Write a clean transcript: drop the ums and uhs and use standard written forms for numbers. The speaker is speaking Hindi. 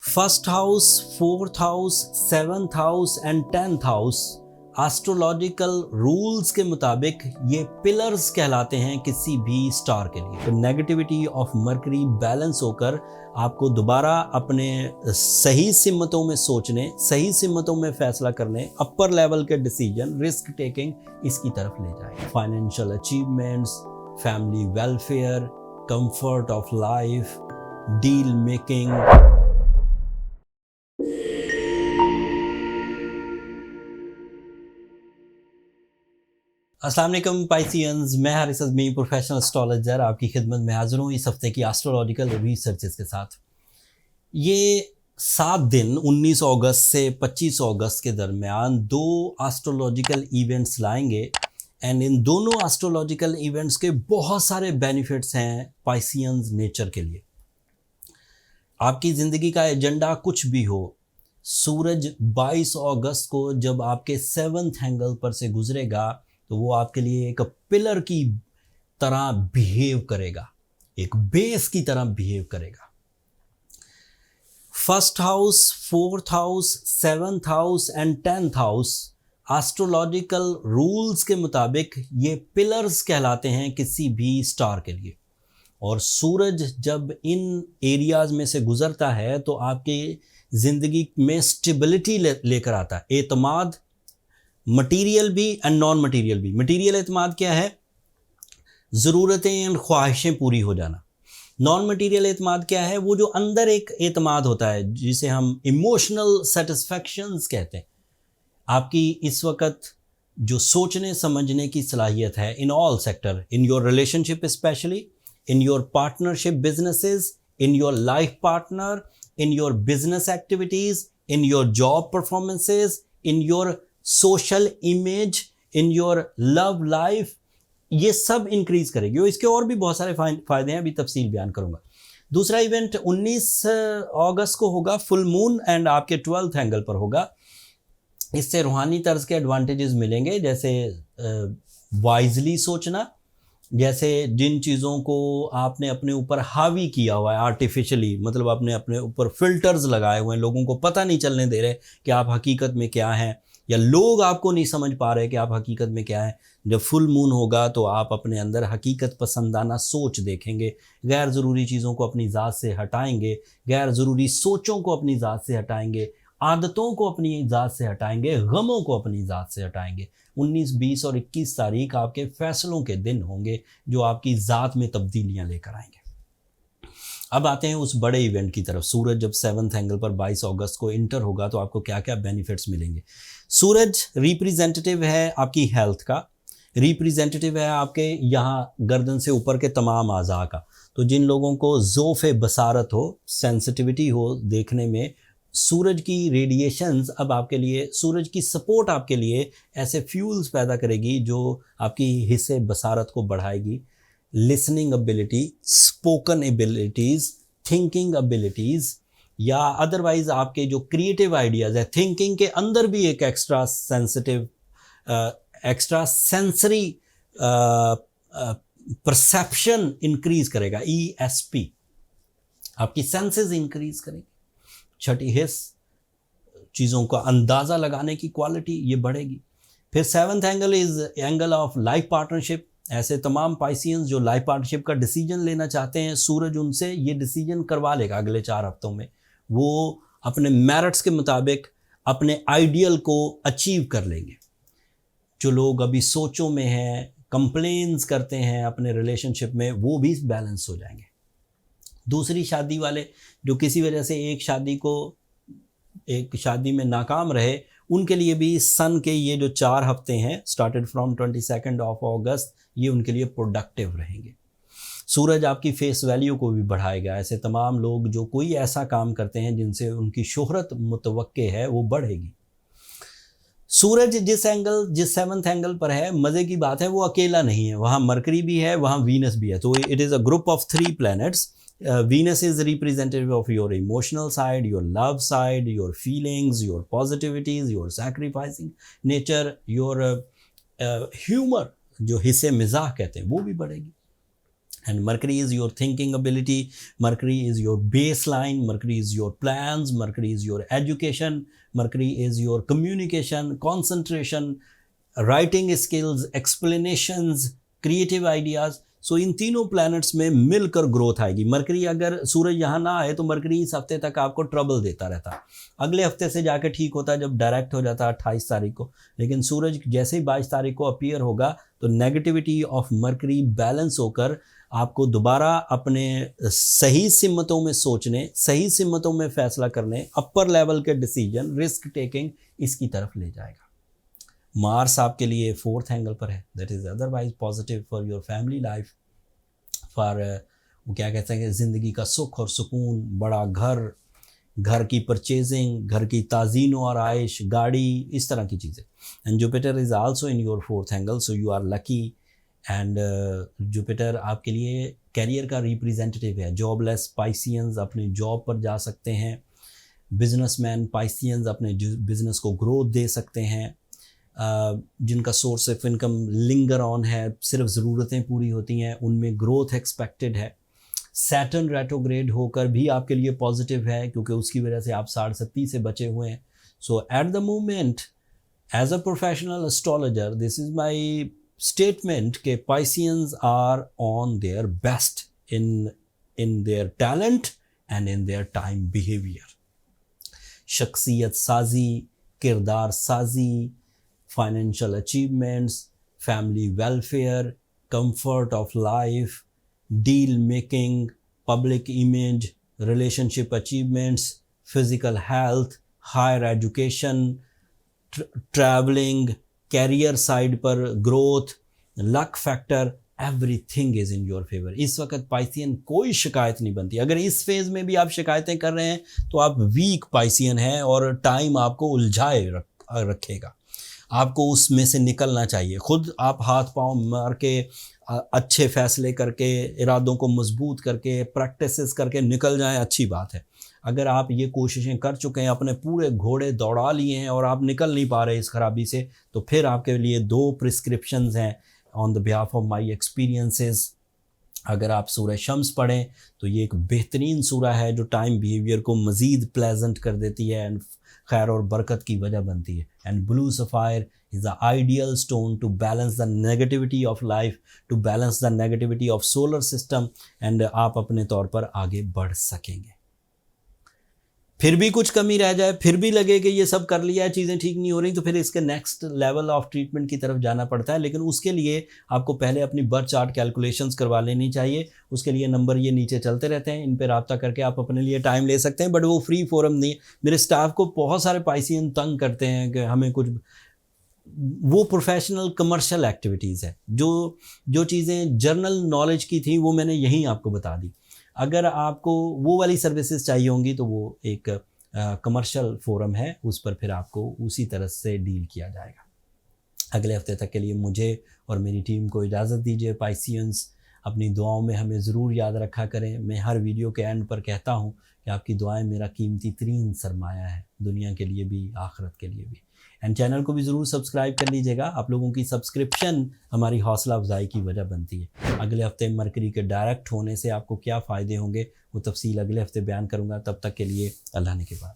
First house, fourth house, seventh house and 10th house astrological rules के मुताबिक ये पिलर्स कहलाते हैं किसी भी स्टार के लिए। तो नेगेटिविटी ऑफ मरकरी बैलेंस होकर आपको दोबारा अपने सही सिमतों में सोचने, सही सिमतों में फैसला करने, अपर लेवल के डिसीजन, रिस्क टेकिंग, इसकी तरफ ले जाए। Financial achievements, family welfare, comfort of life, deal making. अस्सलाम वालेकुम पाइसियंस, मैं हारिस अज़मी प्रोफेशनल एस्ट्रोलॉजर आपकी खिदमत में हाजिर हूँ इस हफ्ते की एस्ट्रोलॉजिकल रिसर्चेस के साथ। ये 7 दिन 19 अगस्त से 25 अगस्त के दरमियान 2 एस्ट्रोलॉजिकल इवेंट्स लाएंगे एंड इन दोनों एस्ट्रोलॉजिकल इवेंट्स के बहुत सारे बेनिफिट्स हैं पाइसियंस नेचर के लिए। आपकी ज़िंदगी का एजेंडा कुछ भी हो, सूरज 22 अगस्त को जब आपके 7th एंगल पर से गुजरेगा तो वो आपके लिए एक पिलर की तरह बिहेव करेगा, एक बेस की तरह बिहेव करेगा। First house, fourth house, 7th house and 10th house astrological rules के मुताबिक ये पिलर्स कहलाते हैं किसी भी स्टार के लिए। और सूरज जब इन एरियाज में से गुजरता है तो आपके ज़िंदगी में स्टेबिलिटी लेकर आता है, एतमाद, मटीरियल भी एंड नॉन मटीरियल भी। मटीरियल एतमाद क्या है? ज़रूरतें एंड ख्वाहिशें पूरी हो जाना। नॉन मटीरियल एतमाद क्या है? वो जो अंदर एक एतमाद होता है जिसे हम इमोशनल सेटिस्फैक्शंस कहते हैं। आपकी इस वक्त जो सोचने समझने की सलाहियत है in all sector, in your relationship specially, in your partnership businesses, in your life partner, in your business activities, in your job performances, in your social image, in your love life, ये सब इंक्रीज करेगी। और इसके और भी बहुत सारे फायदे हैं, अभी तफसील बयान करूंगा। दूसरा इवेंट 19 अगस्त को होगा, फुल मून एंड आपके 12th एंगल पर होगा। इससे रूहानी तर्ज के एडवांटेजेस मिलेंगे, जैसे वाइजली सोचना, जैसे जिन चीज़ों को आपने अपने ऊपर हावी किया हुआ है आर्टिफिशियली, मतलब आपने अपने ऊपर फिल्टर्स लगाए हुए हैं, लोगों को पता नहीं चलने दे रहे कि आप हकीकत में क्या हैं, या लोग आपको नहीं समझ पा रहे कि आप हकीकत में क्या है। जब फुल मून होगा तो आप अपने अंदर हकीकत पसंदाना सोच देखेंगे, गैर ज़रूरी चीज़ों को अपनी ज़ात से हटाएंगे, गैर ज़रूरी सोचों को अपनी ज़ात से हटाएंगे, आदतों को अपनी ज़ात से हटाएंगे, गमों को अपनी ज़ात से हटाएंगे। 19, 20 और 21 तारीख आपके फ़ैसलों के दिन होंगे जो आपकी ज़ात में तब्दीलियाँ लेकर आएंगे। अब आते हैं उस बड़े इवेंट की तरफ। सूरज जब 7th एंगल पर 22 अगस्त को इंटर होगा तो आपको क्या क्या बेनिफिट्स मिलेंगे। सूरज रिप्रेजेंटेटिव है आपकी हेल्थ का, रिप्रेजेंटेटिव है आपके यहाँ गर्दन से ऊपर के तमाम आज़ा का। तो जिन लोगों को ज़ोफ़े बसारत हो, सेंसिटिविटी हो देखने में, सूरज की रेडिएशंस अब आपके लिए, सूरज की सपोर्ट आपके लिए ऐसे फ्यूल्स पैदा करेगी जो आपकी हिस्से बसारत को बढ़ाएगी। Listening ability, spoken abilities, thinking abilities, या अदरवाइज आपके जो क्रिएटिव आइडियाज़ है, थिंकिंग के अंदर भी एक extra sensitive, extra sensory perception increase करेगा। ESP, आपकी सेंसेस इंक्रीज करेगी। छठी हिस्स, चीज़ों का अंदाज़ा लगाने की क्वालिटी ये बढ़ेगी। फिर 7th angle is angle of life partnership. ऐसे तमाम पाइसियंस जो लाइफ पार्टनरशिप का डिसीजन लेना चाहते हैं, सूरज उनसे ये डिसीजन करवा लेगा अगले 4 हफ्तों में। वो अपने मेरिट्स के मुताबिक अपने आइडियल को अचीव कर लेंगे। जो लोग अभी सोचों में हैं, कंप्लेन्स करते हैं अपने रिलेशनशिप में, वो भी बैलेंस हो जाएंगे। दूसरी शादी वाले जो किसी वजह से एक शादी में नाकाम रहे, उनके लिए भी सन के ये जो 4 हफ्ते हैं स्टार्टेड फ्रॉम 22 अगस्त, ये उनके लिए प्रोडक्टिव रहेंगे। सूरज आपकी फेस वैल्यू को भी बढ़ाएगा। ऐसे तमाम लोग जो कोई ऐसा काम करते हैं जिनसे उनकी शोहरत मुतवक्के है, वो बढ़ेगी। सूरज जिस 7th एंगल पर है, मज़े की बात है वो अकेला नहीं है, वहाँ मरकरी भी है, वहाँ वीनस भी है। तो it is a group of 3 planets. Venus is representative of your emotional side, your love side, your feelings, your positivities, your sacrificing nature, your humor, जो हिस्से मिजाह कहते हैं, वो भी बढ़ेगी। And Mercury is your thinking ability, Mercury is your baseline, Mercury is your plans, Mercury is your education, Mercury is your communication, concentration, writing skills, explanations, creative ideas. सो इन तीनों प्लैनेट्स में मिलकर ग्रोथ आएगी। मरकरी अगर सूरज यहाँ ना आए तो मरकरी इस हफ्ते तक आपको ट्रबल देता रहता है, अगले हफ्ते से जाके ठीक होता है जब डायरेक्ट हो जाता है 28 तारीख को। लेकिन सूरज जैसे ही 22 तारीख को अपीयर होगा तो नेगेटिविटी ऑफ मरकरी बैलेंस होकर आपको दोबारा अपने सही सिमतों में सोचने, सही सिमतों में फैसला करने, अपर लेवल के डिसीजन, रिस्क टेकिंग, इसकी तरफ ले जाएगा। मार्स आपके लिए 4th एंगल पर है, that is otherwise positive for your family life, for वो क्या कहते हैं कि ज़िंदगी का सुख और सुकून, बड़ा घर की परचेजिंग, घर की ताज़ीन और आयश, गाड़ी, इस तरह की चीज़ें। And Jupiter is also in your 4th angle, so you are lucky. And Jupiter आपके लिए कैरियर का रिप्रेजेंटेटिव है। जॉबलेस पाइसियंस अपनी जॉब पर जा सकते हैं, बिजनेसमैन पाइसियंस अपने बिजनेस को ग्रोथ दे सकते हैं, जिनका source of income linger on है, सिर्फ ज़रूरतें पूरी होती हैं, उनमें ग्रोथ एक्सपेक्टेड है। सैटर्न रेट्रोग्रेड होकर भी आपके लिए पॉजिटिव है क्योंकि उसकी वजह से आप 60 से बचे हुए हैं। So at the moment as a professional astrologer this is my statement के pisceans are on their best in their talent and in their time behaviour. शख्सियत साजी, किरदार साजी, financial achievements, family welfare, comfort of life, deal making, public image, relationship achievements, physical health, higher education, travelling, career side पर growth, luck factor, everything is in your favour. इस वक्त पाइसियन कोई शिकायत नहीं बनती। अगर इस फेज़ में भी आप शिकायतें कर रहे हैं तो आप वीक पाइसियन हैं और टाइम आपको उलझाए रखेगा। आपको उसमें से निकलना चाहिए। खुद आप हाथ पांव मार के अच्छे फैसले करके, इरादों को मजबूत करके, प्रैक्टिसेस करके निकल जाएं, अच्छी बात है। अगर आप ये कोशिशें कर चुके हैं, अपने पूरे घोड़े दौड़ा लिए हैं और आप निकल नहीं पा रहे इस खराबी से, तो फिर आपके लिए 2 प्रिस्क्रिप्शंस हैं on the behalf of my experiences. अगर आप सूरह शम्स पढ़ें तो ये एक बेहतरीन सूरह है जो टाइम बिहेवियर को मज़ीद प्लेजेंट कर देती है एंड खैर और बरकत की वजह बनती है। And blue sapphire is the ideal stone to balance the negativity of life, to balance the negativity of solar system, and आप अपने तौर पर आगे बढ़ सकेंगे। फिर भी कुछ कमी रह जाए, फिर भी लगे कि ये सब कर लिया है, चीज़ें ठीक नहीं हो रही, तो फिर इसके नेक्स्ट लेवल ऑफ ट्रीटमेंट की तरफ जाना पड़ता है। लेकिन उसके लिए आपको पहले अपनी बर्थ चार्ट कैलकुलेशंस करवा लेनी चाहिए। उसके लिए नंबर ये नीचे चलते रहते हैं, इन पर रब्ता करके आप अपने लिए टाइम ले सकते हैं, बट वो फ्री फोरम नहीं। मेरे स्टाफ को बहुत सारे पाइसियन तंग करते हैं कि हमें कुछ, वो प्रोफेशनल कमर्शियल एक्टिविटीज़ है। जो चीज़ें जर्नल नॉलेज की थी वो मैंने यहीं आपको बता दी। अगर आपको वो वाली सर्विसेज चाहिए होंगी तो वो एक कमर्शियल फोरम है, उस पर फिर आपको उसी तरह से डील किया जाएगा। अगले हफ्ते तक के लिए मुझे और मेरी टीम को इजाज़त दीजिए। पाइसियंस, अपनी दुआओं में हमें ज़रूर याद रखा करें। मैं हर वीडियो के एंड पर कहता हूँ कि आपकी दुआएं मेरा कीमती तरीन सरमाया है, दुनिया के लिए भी, आखिरत के लिए भी। एंड चैनल को भी ज़रूर सब्सक्राइब कर लीजिएगा। आप लोगों की सब्सक्रिप्शन हमारी हौसला अफजाई की वजह बनती है। अगले हफ्ते मरकरी के डायरेक्ट होने से आपको क्या फ़ायदे होंगे वो तफसील अगले हफ्ते बयान करूँगा। तब तक के लिए अल्लाह ने के बाद।